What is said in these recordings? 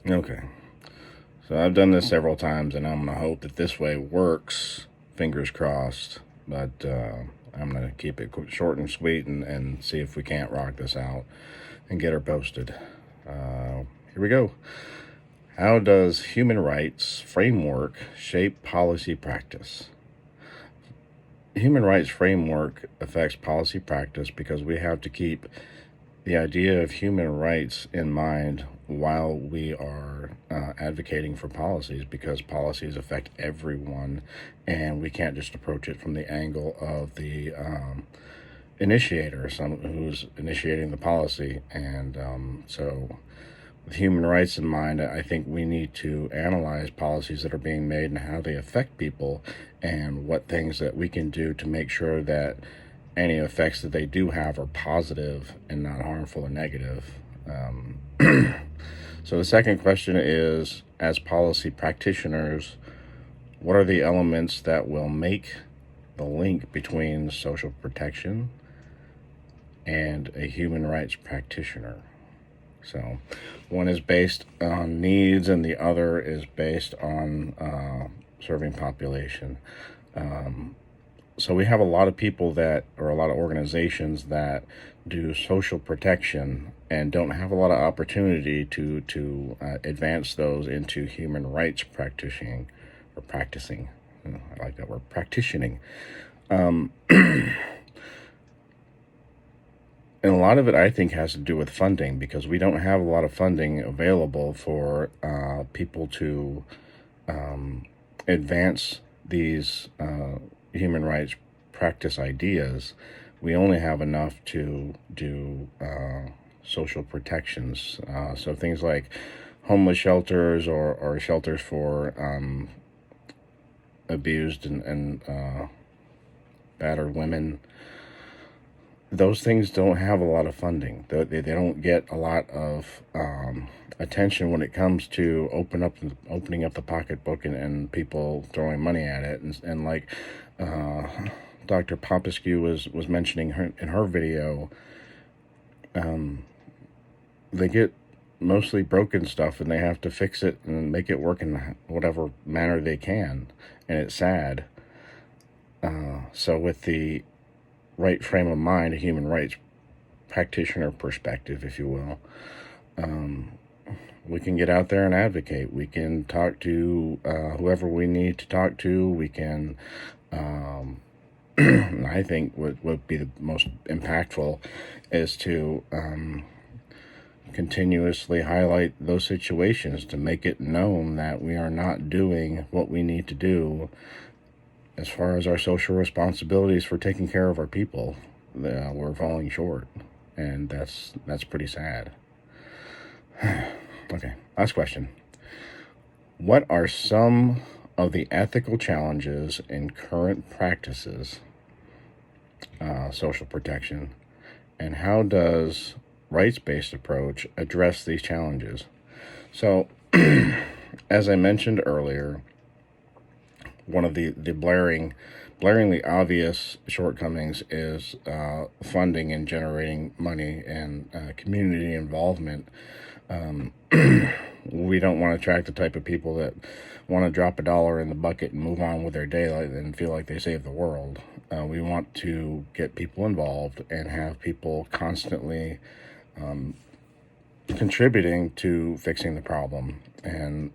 Okay. So I've done this several times, and I'm going to hope that this way works. Fingers crossed. But I'm going to keep it short and sweet and see if we can't rock this out and get her posted. Here we go. How does human rights framework shape policy practice? Human rights framework affects policy practice because we have to keep the idea of human rights in mind while we are advocating for policies, because policies affect everyone, and we can't just approach it from the angle of the initiator, someone who's initiating the policy. And so with human rights in mind, I think we need to analyze policies that are being made and how they affect people, and what things that we can do to make sure that any effects that they do have are positive and not harmful or negative. So the second question is, as policy practitioners, what are the elements that will make the link between social protection and a human rights practitioner? So one is based on needs and the other is based on serving population. So we have a lot of people that, or a lot of organizations that do social protection and don't have a lot of opportunity to advance those into human rights practicing or practicing. I like that word, practicing. And a lot of it, I think, has to do with funding, because we don't have a lot of funding available for people to advance these human rights practice ideas. We only have enough to do social protections. So things like homeless shelters or shelters for abused and battered women. Those things don't have a lot of funding. They don't get a lot of attention when it comes to opening up the pocketbook and people throwing money at it. And like Dr. Popescu was mentioning in her video, they get mostly broken stuff and they have to fix it and make it work in whatever manner they can. And it's sad. So with the right frame of mind, a human rights practitioner perspective, if you will, we can get out there and advocate. We can talk to whoever we need to talk to. We can, I think what would be the most impactful is to continuously highlight those situations to make it known that we are not doing what we need to do as far as our social responsibilities for taking care of our people. We're falling short, and that's pretty sad. Okay, last question. What are some of the ethical challenges in current practices, social protection, and how does rights-based approach address these challenges? So, as I mentioned earlier, one of the blaringly obvious shortcomings is funding and generating money and community involvement. We don't want to attract the type of people that want to drop $1 in the bucket and move on with their day and feel like they saved the world. We want to get people involved and have people constantly contributing to fixing the problem. And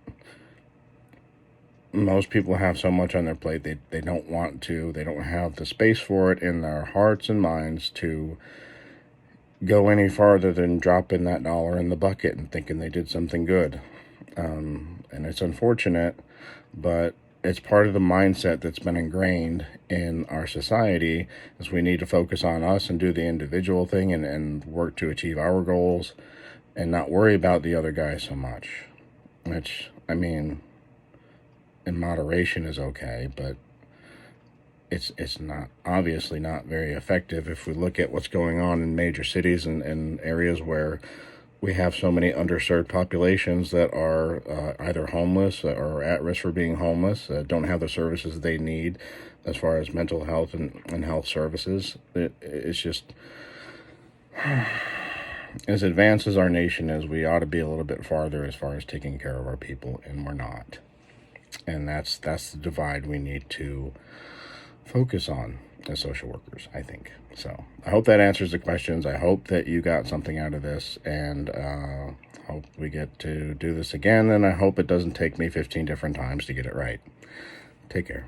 most people have so much on their plate, they don't have the space for it in their hearts and minds to go any farther than dropping that $1 in the bucket and thinking they did something good. And it's unfortunate, but it's part of the mindset that's been ingrained in our society, is we need to focus on us and do the individual thing and work to achieve our goals and not worry about the other guy so much. Which, I mean, in moderation is okay, but it's not, obviously not very effective if we look at what's going on in major cities and areas where we have so many underserved populations that are either homeless or at risk for being homeless, don't have the services they need as far as mental health and health services. It's just as advanced as our nation is, we ought to be a little bit farther as far as taking care of our people, and we're not. And that's the divide we need to focus on as social workers, I think. So I hope that answers the questions. I hope that you got something out of this, and hope we get to do this again, and I hope it doesn't take me 15 different times to get it right. Take care.